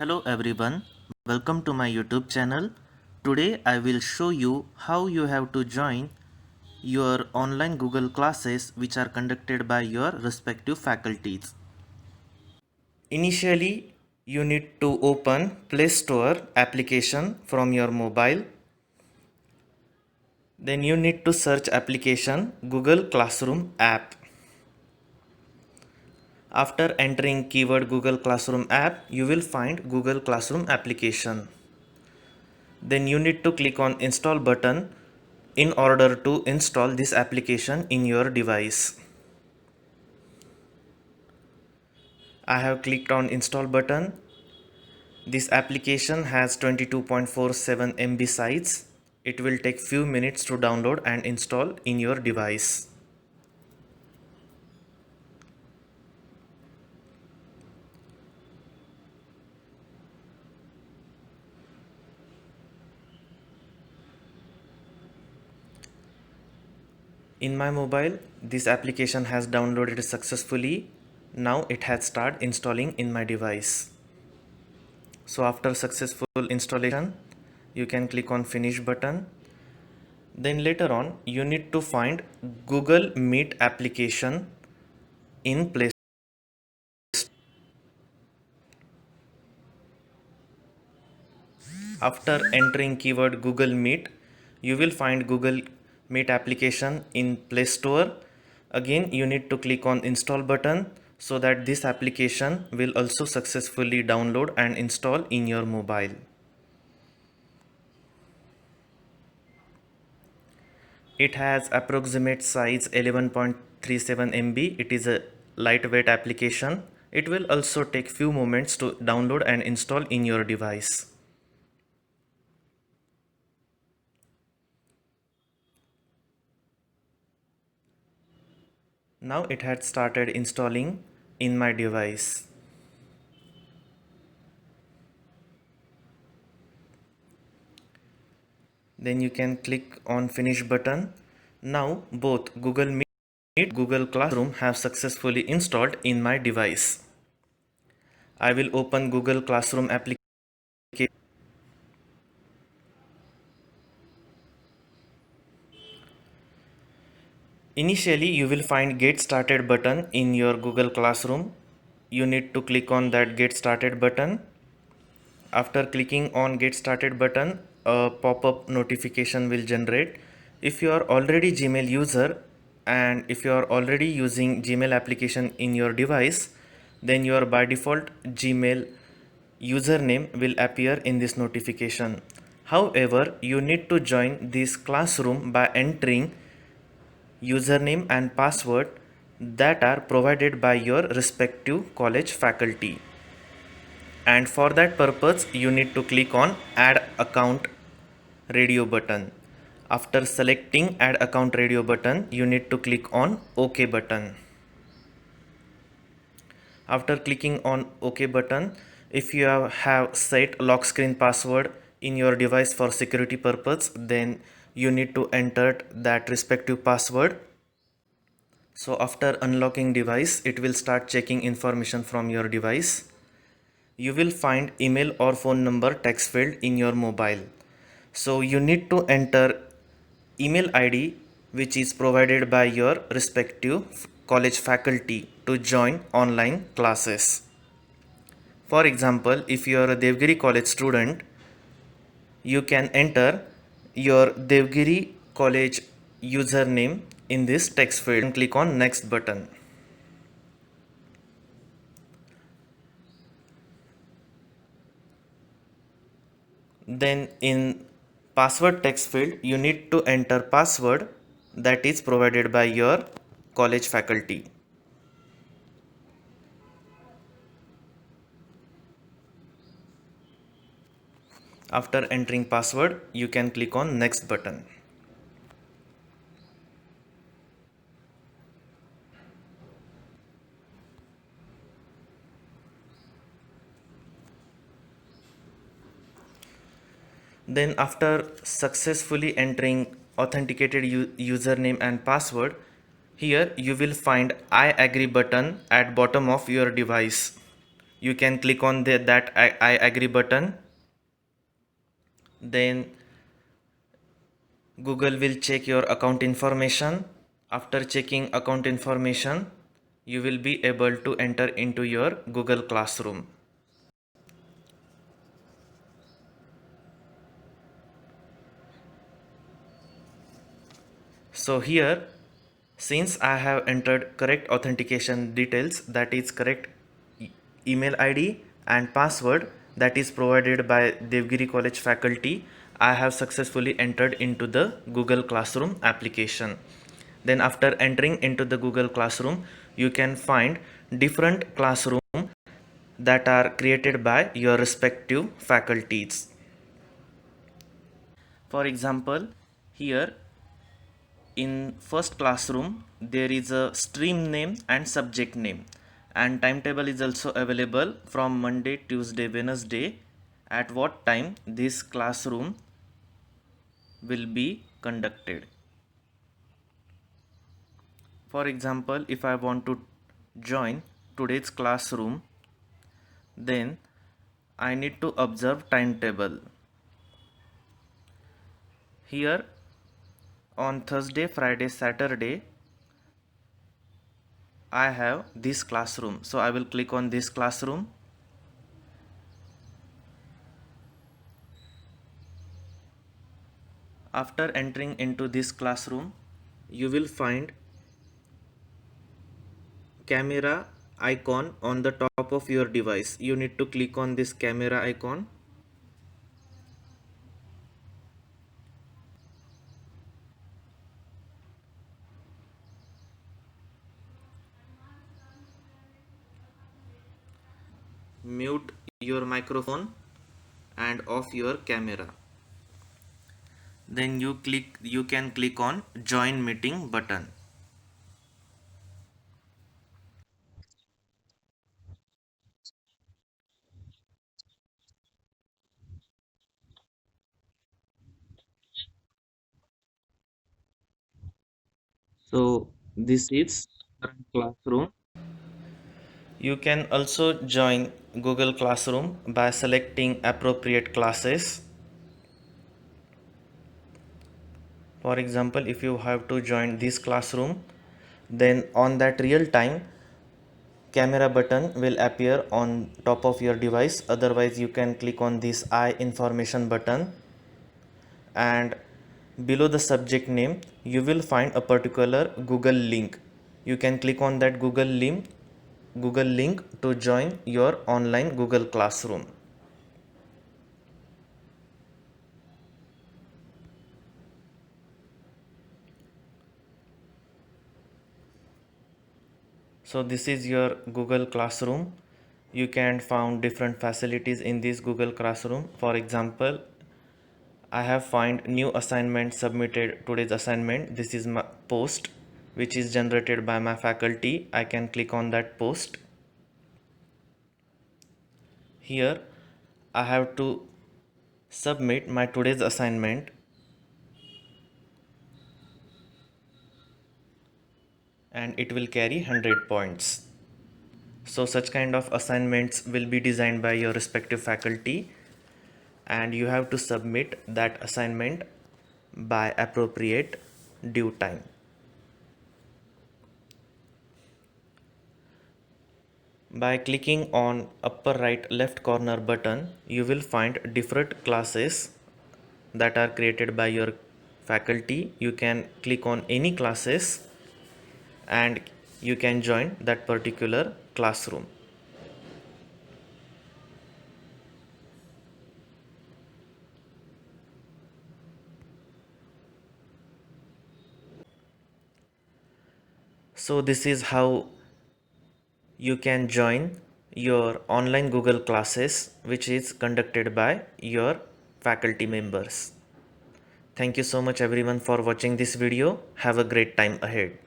Hello everyone, welcome to my YouTube channel. Today I will show you how you have to join your online Google classes which are conducted by your respective faculties. Initially, you need to open Play Store application from your mobile. Then you need to search application Google Classroom app. After entering keyword Google Classroom app, you will find Google Classroom application. Then you need to click on install button in order to install this application in your device. I have clicked on install button. This application has 22.47 MB size. It will take few minutes to download and install in your device. In my mobile, this application has downloaded successfully. Now it has started installing in my device. So after successful installation, you can click on finish button. Then later on, you need to find Google Meet application in Play Store. After entering keyword Google Meet, you will find Google Meet application in Play Store. Again, you need to click on install button so that this application will also successfully download and install in your mobile. It has approximate size 11.37 MB. It is a lightweight application. It will also take few moments to download and install in your device. Now it had started installing in my device. Then you can click on finish button. Now both Google Meet, Google Classroom have successfully installed in my device. I will open Google Classroom application. Initially, you will find Get Started button in your Google Classroom. You need to click on that Get Started button. After clicking on Get Started button, a pop-up notification will generate. If you are already Gmail user and if you are already using Gmail application in your device, then your by default Gmail username will appear in this notification. However, you need to join this classroom by entering username and password that are provided by your respective college faculty. And for that purpose, you need to click on Add Account Radio button. After selecting Add Account Radio button, you need to click on OK button. After clicking on OK button, if you have set lock screen password in your device for security purpose, then you need to enter that respective password. So after unlocking device, it will start checking information from your device. You will find email or phone number text field in your mobile. So you need to enter email ID which is provided by your respective college faculty to join online classes. For example, if you are a Devgiri college student, you can enter your Devgiri college username in this text field and click on next button. Then in password text field, you need to enter password that is provided by your college faculty. After entering password, you can click on next button. Then after successfully entering authenticated username and password, here you will find I agree button at bottom of your device. you can click on that I agree button. Then Google will check your account information. After checking account information, you will be able to enter into your Google Classroom. So here, since I have entered correct authentication details, that is correct email ID and password that is provided by Devgiri College faculty, I have successfully entered into the Google Classroom application. Then after entering into the Google Classroom, you can find different classroom that are created by your respective faculties. For example, here in first classroom there is a stream name and subject name, and timetable is also available from Monday, Tuesday, Wednesday, at what time this classroom will be conducted. For example, if I want to join today's classroom, then I need to observe timetable. Here on Thursday, Friday, Saturday, I have this classroom. So I will click on this classroom. After entering into this classroom, you will find camera icon on the top of your device. You need to click on this camera icon. Mute your microphone and off your camera. Then you can click on join meeting button. So this is current classroom. You can also join Google Classroom by selecting appropriate classes. For example, if you have to join this classroom, then on that real time camera button will appear on top of your device. Otherwise, you can click on this I information button, and below the subject name you will find a particular Google link. You can click on that Google link to join your online Google Classroom. So this is your Google Classroom. You can find different facilities in this Google Classroom. For example, I have find new assignment submitted today's assignment. This is my post which is generated by my faculty. I can click on that post. Here I have to submit my today's assignment, and it will carry 100 points. So such kind of assignments will be designed by your respective faculty, and you have to submit that assignment by appropriate due time. By clicking on upper right left corner button, you will find different classes that are created by your faculty. You can click on any classes and you can join that particular classroom. So this is how you can join your online Google classes which is conducted by your faculty members. Thank you so much everyone for watching this video. Have a great time ahead.